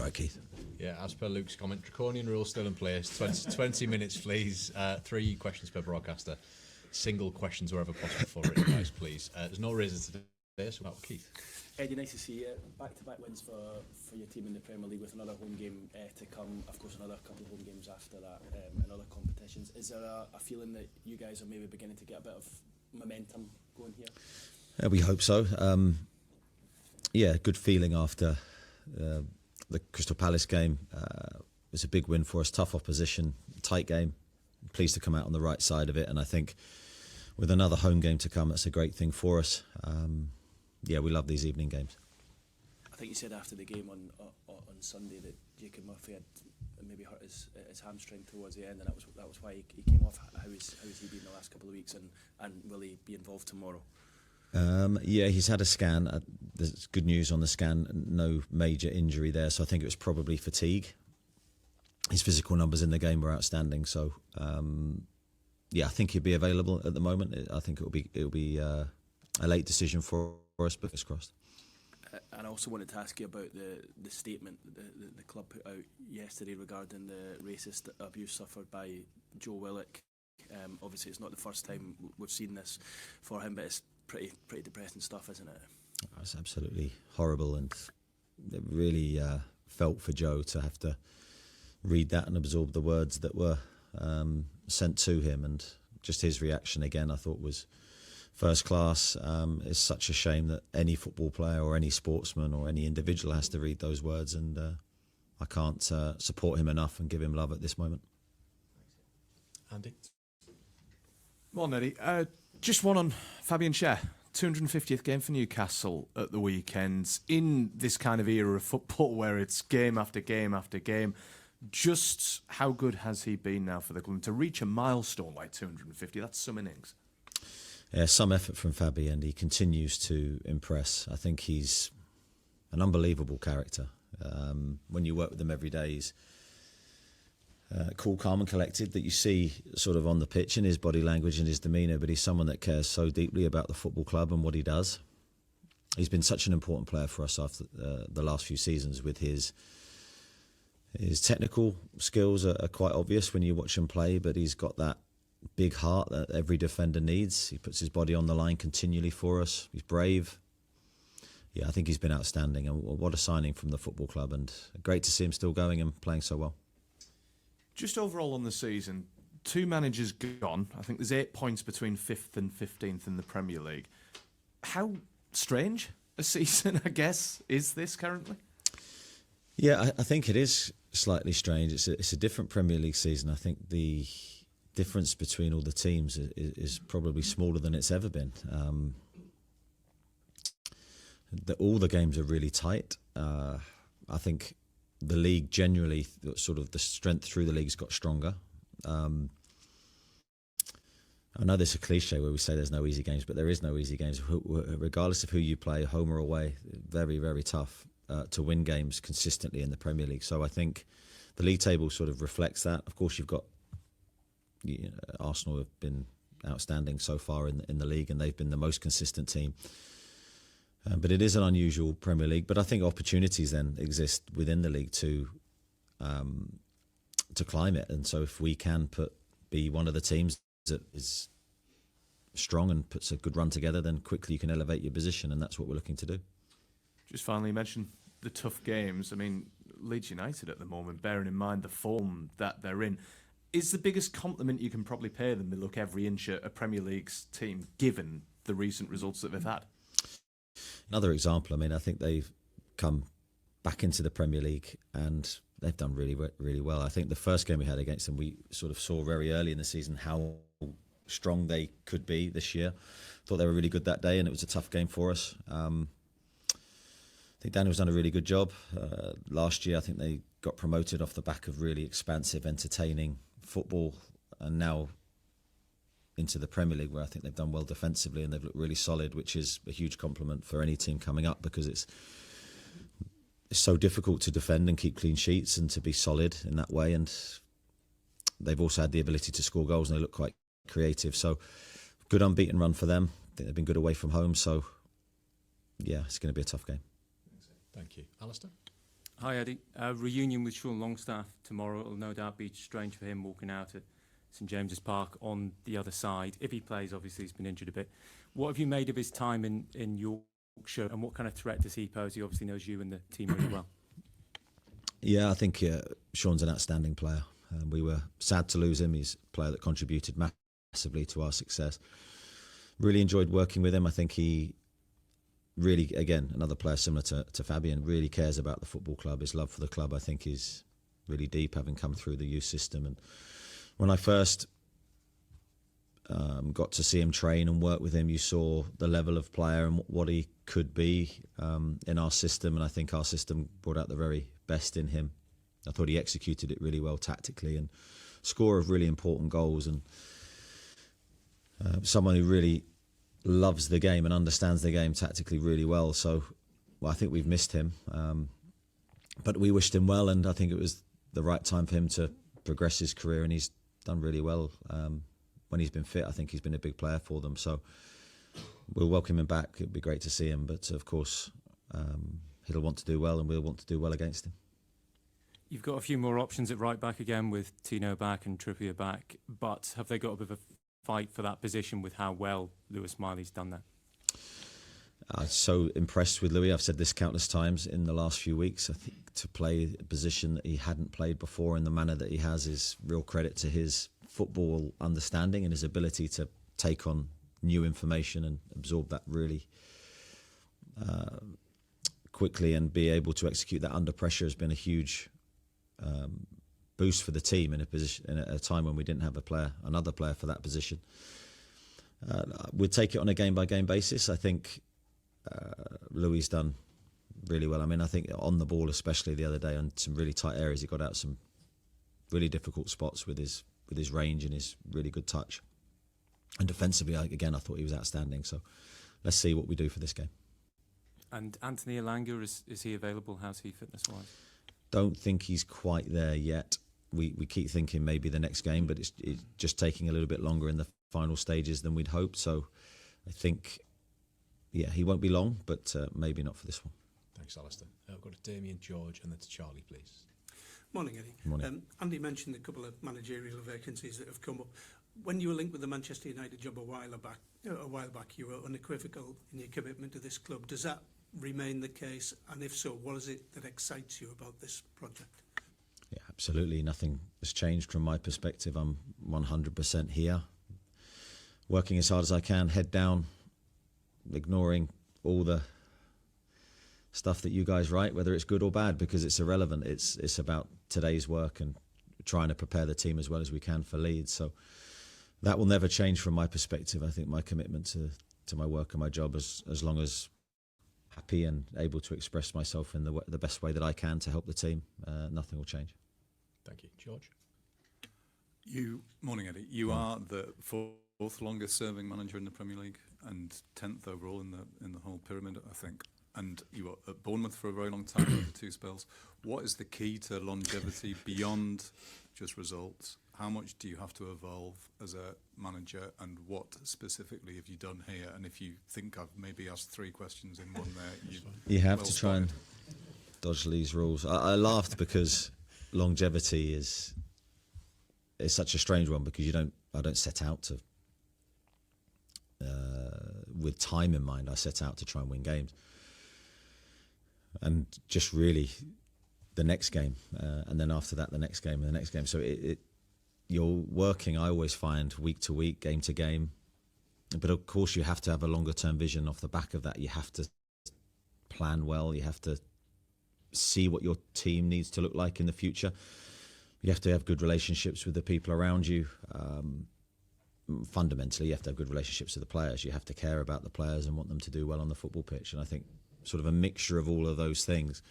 right, Keith. Yeah, as per Luke's comment, draconian rules still in place. 20 minutes, please. 3 questions per broadcaster. Single questions wherever possible for written guys, please. There's no raises today, so about Keith. Eddie, nice to see you. Back-to-back wins for your team in the Premier League with another home game to come. Of course, another couple of home games after that in other competitions. Is there a feeling that you guys are maybe beginning to get a bit of momentum going here? Yeah, we hope so. Good feeling after the Crystal Palace game. It was a big win for us, tough opposition, tight game. Pleased to come out on the right side of it, and I think with another home game to come, that's a great thing for us. We love these evening games. I think you said after the game on Sunday that Jacob Murphy had maybe hurt his hamstring towards the end, and that was why he came off. How is he been the last couple of weeks, and will he be involved tomorrow? He's had a scan. There's good news on the scan. No major injury there, so I think it was probably fatigue. His physical numbers in the game were outstanding. So, I think he'll be available at the moment. I think it'll be a late decision for us, but it's crossed. And I also wanted to ask you about the statement the club put out yesterday regarding the racist abuse suffered by Joe Willock. Obviously, it's not the first time we've seen this for him, but it's pretty depressing stuff, isn't it? It's absolutely horrible, and it really felt for Joe to have to read that and absorb the words that were sent to him, and just his reaction again I thought was first class. It's such a shame that any football player or any sportsman or any individual has to read those words, and I can't support him enough and give him love at this moment. Andy? Morning, Eddie. Just one on Fabian Schär. 250th game for Newcastle at the weekend. In this kind of era of football where it's game after game after game, just how good has he been now for the club? To reach a milestone like 250, that's some innings. Yeah, some effort from Fabi, and he continues to impress. I think he's an unbelievable character. When you work with him every day, he's cool, calm and collected, that you see sort of on the pitch in his body language and his demeanour, but he's someone that cares so deeply about the football club and what he does. He's been such an important player for us after the last few seasons. With his technical skills are quite obvious when you watch him play, but he's got that big heart that every defender needs. He puts his body on the line continually for us. He's brave. Yeah, I think he's been outstanding, and what a signing from the football club, and great to see him still going and playing so well. Just overall on the season, 2 managers gone. I think there's 8 points between 5th and 15th in the Premier League. How strange a season, I guess, is this currently? Yeah, I think it is slightly strange. It's a different Premier League season. I think the difference between all the teams is probably smaller than it's ever been. All the games are really tight. I think the league generally, sort of the strength through the league's got stronger. I know there's a cliche where we say there's no easy games, but there is no easy games. Regardless of who you play, home or away, very, very tough to win games consistently in the Premier League. So I think the league table sort of reflects that. Of course, you've got Arsenal have been outstanding so far in the league, and they've been the most consistent team. But it is an unusual Premier League. But I think opportunities then exist within the league to climb it. And so if we can be one of the teams that is strong and puts a good run together, then quickly you can elevate your position, and that's what we're looking to do. Just finally, you mentioned the tough games. I mean, Leeds United at the moment, bearing in mind the form that they're in, is the biggest compliment you can probably pay them they look every inch at a Premier League's team, given the recent results that they've had? Another example, I mean, I think they've come back into the Premier League and they've done really, really well. I think the first game we had against them, we sort of saw very early in the season how strong they could be this year. Thought they were really good that day, and it was a tough game for us. I think Daniel's done a really good job. Last year, I think they got promoted off the back of really expansive, entertaining football, and now into the Premier League, where I think they've done well defensively and they've looked really solid, which is a huge compliment for any team coming up, because it's so difficult to defend and keep clean sheets and to be solid in that way. And they've also had the ability to score goals, and they look quite creative. So good unbeaten run for them. I think they've been good away from home. So yeah, it's going to be a tough game. Thank you. Alistair? Hi Eddie. Reunion with Sean Longstaff tomorrow. It'll no doubt be strange for him walking out at St James's Park on the other side. If he plays, obviously he's been injured a bit. What have you made of his time in Yorkshire, and what kind of threat does he pose? He obviously knows you and the team really well. Yeah, I think Sean's an outstanding player. We were sad to lose him. He's a player that contributed massively to our success. Really enjoyed working with him. I think he really, again, another player similar to Fabian, really cares about the football club. His love for the club, I think, is really deep, having come through the youth system. And when I first got to see him train and work with him, you saw the level of player and what he could be in our system. And I think our system brought out the very best in him. I thought he executed it really well tactically and scorer of really important goals, and someone who really loves the game and understands the game tactically really well. So I think we've missed him, but we wished him well, and I think it was the right time for him to progress his career, and he's done really well. When he's been fit, I think he's been a big player for them, so we'll welcome him back. It'd be great to see him, but of course he'll want to do well, and we'll want to do well against him. You've got a few more options at right back again with Tino back and Trippier back, but have they got a bit of a fight for that position with how well Lewis Miley's done that? I'm so impressed with Louis. I've said this countless times in the last few weeks. I think to play a position that he hadn't played before in the manner that he has is real credit to his football understanding and his ability to take on new information and absorb that really quickly and be able to execute that under pressure has been a huge boost for the team in a position in a time when we didn't have another player for that position. We'd take it on a game-by-game basis. I think Louis done really well. I mean, I think on the ball, especially the other day, on some really tight areas, he got out some really difficult spots with his range and his really good touch. And defensively, again, I thought he was outstanding. So let's see what we do for this game. And Anthony Elanga, is he available? How's he fitness-wise? Don't think he's quite there yet. We keep thinking maybe the next game, but it's just taking a little bit longer in the final stages than we'd hoped. So I think, yeah, he won't be long, but maybe not for this one. Thanks, Alistair. I've got to Damien, George, and then to Charlie, please. Morning, Eddie. Morning. Andy mentioned a couple of managerial vacancies that have come up. When you were linked with the Manchester United job a while back, you were unequivocal in your commitment to this club. Does that remain the case? And if so, what is it that excites you about this project? Yeah, absolutely. Nothing has changed from my perspective. I'm 100% here, working as hard as I can, head down, ignoring all the stuff that you guys write, whether it's good or bad, because it's irrelevant. It's about today's work and trying to prepare the team as well as we can for Leeds. So that will never change from my perspective. I think my commitment to my work and my job, as long as happy and able to express myself in the best way that I can to help the team, nothing will change. Thank you. George? Morning, Eddie. You are the fourth longest serving manager in the Premier League and 10th overall in the whole pyramid, I think. And you were at Bournemouth for a very long time over 2 spells. What is the key to longevity beyond just results? How much do you have to evolve as a manager, and what specifically have you done here? And if you think I've maybe asked 3 questions in one there, you have to try and dodge these rules. I laughed because longevity is such a strange one, because I don't set out to with time in mind. I set out to try and win games, and just really the next game, and then after that the next game and the next game. So you're working, I always find, week to week, game to game. But of course you have to have a longer term vision off the back of that. You have to plan well. You have to see what your team needs to look like in the future. You have to have good relationships with the people around you. Fundamentally, you have to have good relationships with the players. You have to care about the players and want them to do well on the football pitch. And I think sort of a mixture of all of those things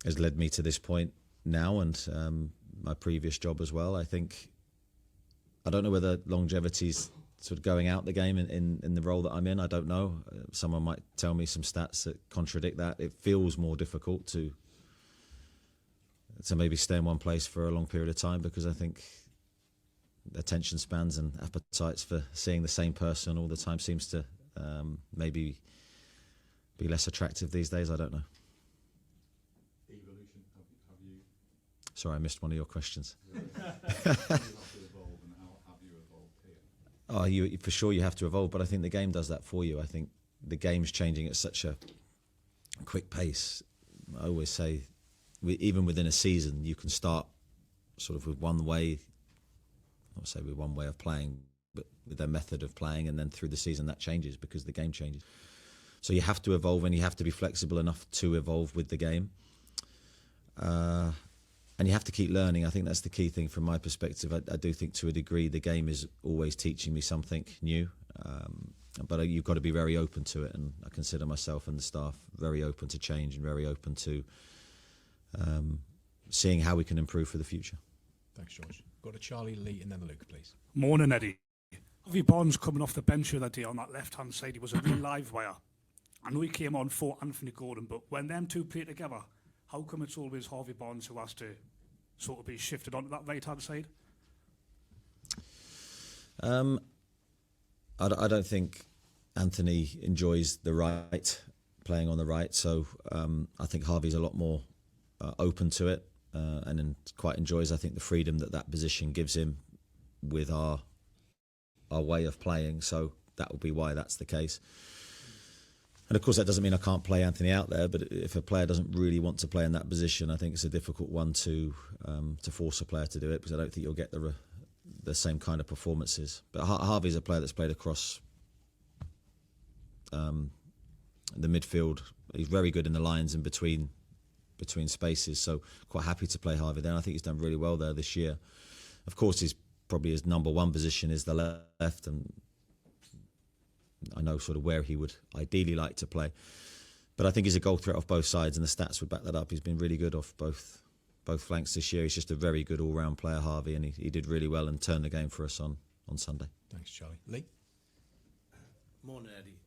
has led me to this point now, and my previous job as well. I don't know whether longevity's sort of going out the game in the role that I'm in. I don't know. Someone might tell me some stats that contradict that. It feels more difficult to maybe stay in one place for a long period of time, because I think attention spans and appetites for seeing the same person all the time seems to maybe be less attractive these days. I don't know. question. Have you Sorry, I missed one of your questions. have to evolve, and how have you evolved here? Oh, for sure you have to evolve, but I think the game does that for you. I think the game's changing at such a quick pace. I always say, even within a season, you can start sort of with one way, not say with one way of playing, but with their method of playing, and then through the season that changes because the game changes. So you have to evolve, and you have to be flexible enough to evolve with the game. And you have to keep learning. I think that's the key thing from my perspective. I do think to a degree the game is always teaching me something new, but you've got to be very open to it, and I consider myself and the staff very open to change and very open to seeing how we can improve for the future. Thanks, George. Go to Charlie, Lee, and then Luke, please. Morning, Eddie. Harvey Barnes coming off the bench the other day on that left-hand side, he was a real live wire. I know he came on for Anthony Gordon, but when them two play together, how come it's always Harvey Barnes who has to sort of be shifted onto that right-hand side? I don't think Anthony enjoys the right, playing on the right, so I think Harvey's a lot more open to it and quite enjoys, I think, the freedom that position gives him with our way of playing, so that would be why that's the case. And of course that doesn't mean I can't play Anthony out there, but if a player doesn't really want to play in that position, I think it's a difficult one to force a player to do it, because I don't think you'll get the same kind of performances. But Harvey's a player that's played across the midfield. He's very good in the lines and between spaces, so quite happy to play Harvey there. And I think he's done really well there this year. Of course, probably his number one position is the left, and I know sort of where he would ideally like to play. But I think he's a goal threat off both sides, and the stats would back that up. He's been really good off both flanks this year. He's just a very good all-round player, Harvey, and he did really well and turned the game for us on Sunday. Thanks, Charlie. Lee? Morning, Eddie.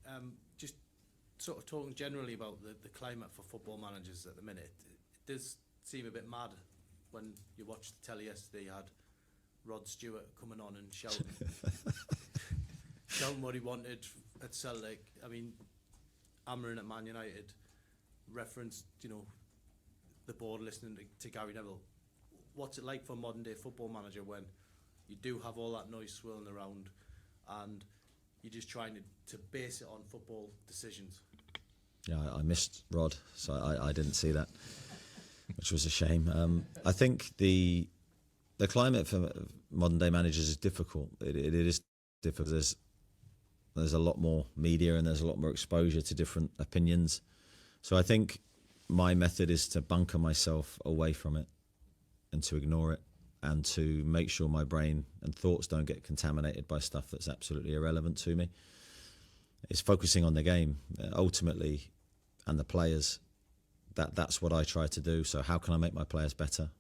Just sort of talking generally about the climate for football managers at the minute. It does seem a bit mad when you watched the telly yesterday. You had Rod Stewart coming on and shouting what he wanted at Celtic. I mean, Amarin at Man United referenced, the board listening to Gary Neville. What's it like for a modern day football manager when you do have all that noise swirling around and you're just trying to base it on football decisions? Yeah, I missed Rod, so I didn't see that, which was a shame. I think the climate for modern day managers is difficult. It is difficult. There's a lot more media and there's a lot more exposure to different opinions. So I think my method is to bunker myself away from it and to ignore it and to make sure my brain and thoughts don't get contaminated by stuff that's absolutely irrelevant to me. It's focusing on the game ultimately and the players. That's what I try to do. So how can I make my players better?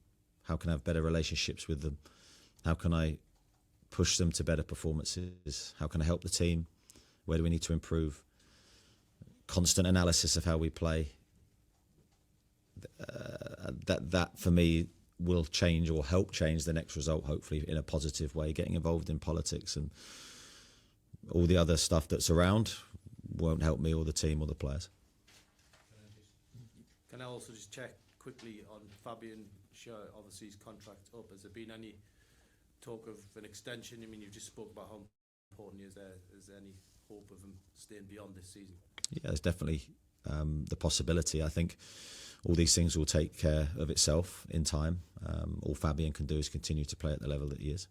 How can I have better relationships with them? How can I push them to better performances? How can I help the team? Where do we need to improve? Constant analysis of how we play. That for me will change or help change the next result, hopefully in a positive way. Getting involved in politics and all the other stuff that's around won't help me or the team or the players. Can I also just check quickly on Fabian Schär? Obviously his contract up. Has there been any talk of an extension? I mean, you just spoke about how important he is there. Is there any hope of him staying beyond this season? Yeah, there's definitely the possibility. I think all these things will take care of itself in time. All Fabian can do is continue to play at the level that he is.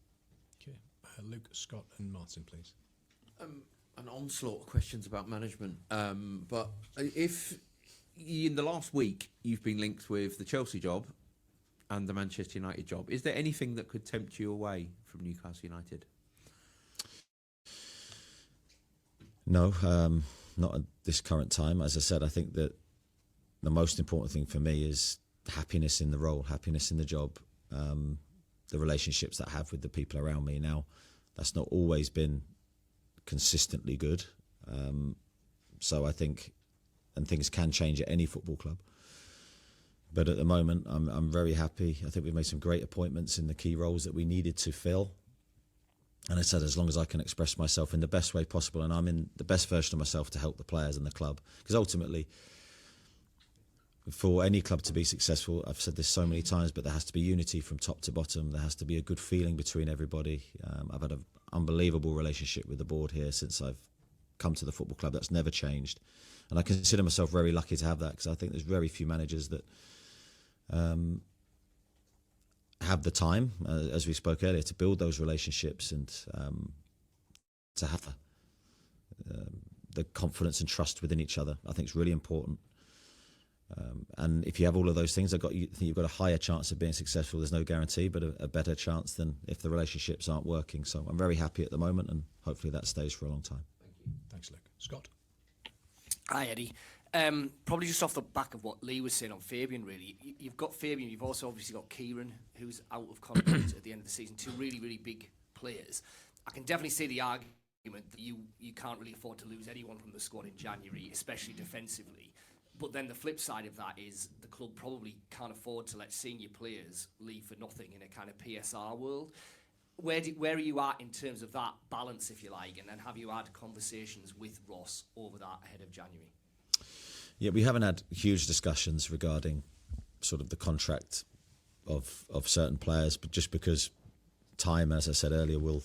Okay. Luke, Scott and Martin, please. An onslaught of questions about management. But if in the last week you've been linked with the Chelsea job and the Manchester United job, is there anything that could tempt you away from Newcastle United? No, not at this current time. As I said, I think that the most important thing for me is happiness in the role, happiness in the job, the relationships that I have with the people around me. Now, that's not always been consistently good. So I think, and things can change at any football club. But at the moment, I'm very happy. I think we've made some great appointments in the key roles that we needed to fill. And I said, as long as I can express myself in the best way possible and I'm in the best version of myself to help the players and the club. Because ultimately, for any club to be successful, I've said this so many times, but there has to be unity from top to bottom. There has to be a good feeling between everybody. I've had an unbelievable relationship with the board here since I've come to the football club. That's never changed. And I consider myself very lucky to have that, because I think there's very few managers that have the time, as we spoke earlier, to build those relationships and to have the confidence and trust within each other. I think it's really important. And if you have all of those things, I think you've got a higher chance of being successful. There's no guarantee, but a better chance than if the relationships aren't working. So I'm very happy at the moment, and hopefully that stays for a long time. Thank you. Thanks, Luke. Scott. Hi, Eddie. Probably just off the back of what Lee was saying on Fabian, really. You've got Fabian, you've also obviously got Kieran, who's out of contract at the end of the season. Two really, really big players. I can definitely see the argument that you can't really afford to lose anyone from the squad in January, especially defensively. But then the flip side of that is the club probably can't afford to let senior players leave for nothing in a kind of PSR world. Where are you at in terms of that balance, if you like, and then have you had conversations with Ross over that ahead of January? Yeah, we haven't had huge discussions regarding sort of the contract of certain players, but just because time, as I said earlier, will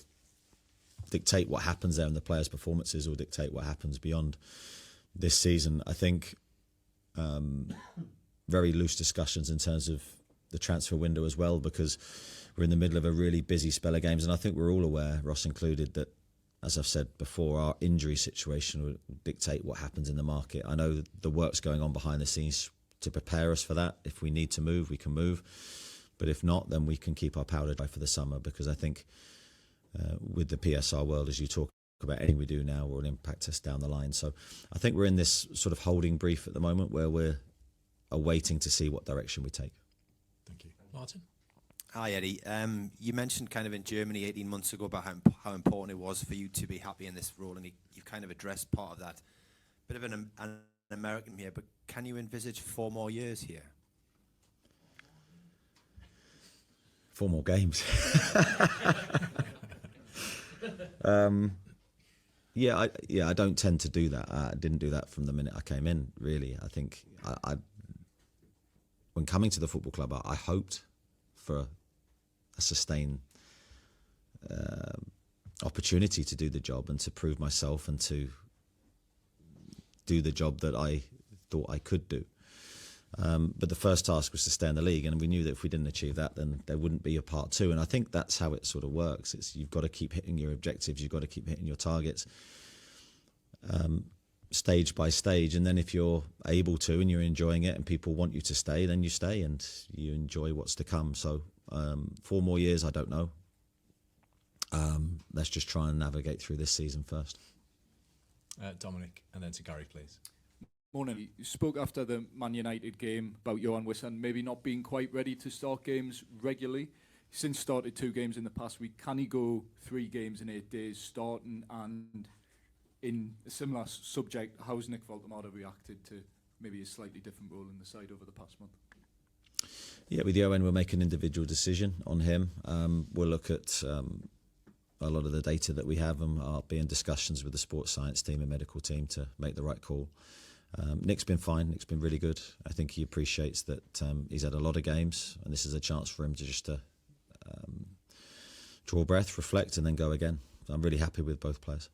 dictate what happens there, and the players' performances will dictate what happens beyond this season. I think very loose discussions in terms of the transfer window as well, because we're in the middle of a really busy spell of games, and I think we're all aware, Ross included, that, as I've said before, our injury situation will dictate what happens in the market. I know the work's going on behind the scenes to prepare us for that. If we need to move, we can move. But if not, then we can keep our powder dry for the summer, because I think with the PSR world, as you talk about, anything we do now will impact us down the line. So I think we're in this sort of holding brief at the moment where we're awaiting to see what direction we take. Thank you. Martin? Hi, Eddie. You mentioned kind of in Germany 18 months ago about how important it was for you to be happy in this role, and you've kind of addressed part of that. Bit of an American here, but can you envisage 4 more years here? 4 more games. I don't tend to do that. I didn't do that from the minute I came in, really. I think when coming to the football club, I hoped for a sustained opportunity to do the job and to prove myself and to do the job that I thought I could do. But the first task was to stay in the league, and we knew that if we didn't achieve that, then there wouldn't be a part 2. And I think that's how it sort of works. You've got to keep hitting your objectives, you've got to keep hitting your targets, stage by stage. And then if you're able to and you're enjoying it and people want you to stay, then you stay and you enjoy what's to come. So 4 more years, I don't know. Let's just try and navigate through this season first. Dominic, and then to Gary, please. Morning. You spoke after the Man United game about Johan Wissan maybe not being quite ready to start games regularly. Since started 2 games in the past week, can he go 3 games in 8 days starting? And in a similar subject, how's Nick Voltemada reacted to maybe a slightly different role in the side over the past month? Yeah, with Johan, we'll make an individual decision on him. We'll look at a lot of the data that we have, and I'll be in discussions with the sports science team and medical team to make the right call. Nick's been fine. Nick's been really good. I think he appreciates that he's had a lot of games, and this is a chance for him to just draw a breath, reflect, and then go again. So I'm really happy with both players.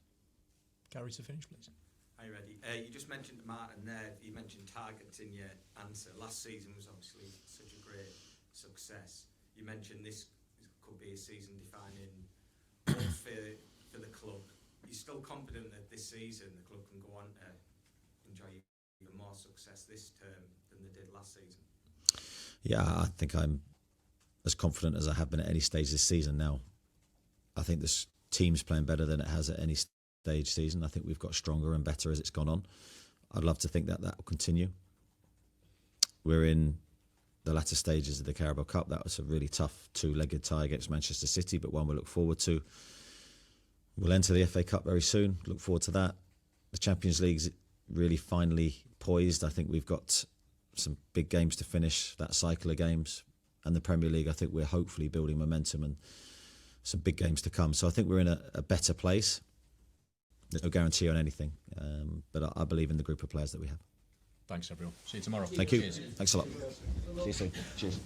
Gary, to finish, please. Hi, Eddie. You just mentioned Martin there. You mentioned targets in your answer. Last season was obviously such a great success. You mentioned this could be a season-defining moment for the club. You're still confident that this season the club can go on to enjoy even more success this term than they did last season? Yeah, I think I'm as confident as I have been at any stage this season now. I think this team's playing better than it has at any stage season. I think we've got stronger and better as it's gone on. I'd love to think that will continue. We're in the latter stages of the Carabao Cup. That was a really tough 2-legged tie against Manchester City, but one we look forward to. We'll enter the FA Cup very soon. Look forward to that. The Champions League's really finally poised. I think we've got some big games to finish that cycle of games, and the Premier League, I think we're hopefully building momentum and some big games to come. So I think we're in a better place. There's no guarantee on anything, but I believe in the group of players that we have. Thanks, everyone. See you tomorrow. Thank you. Cheers. Thanks a lot. See you soon. Cheers.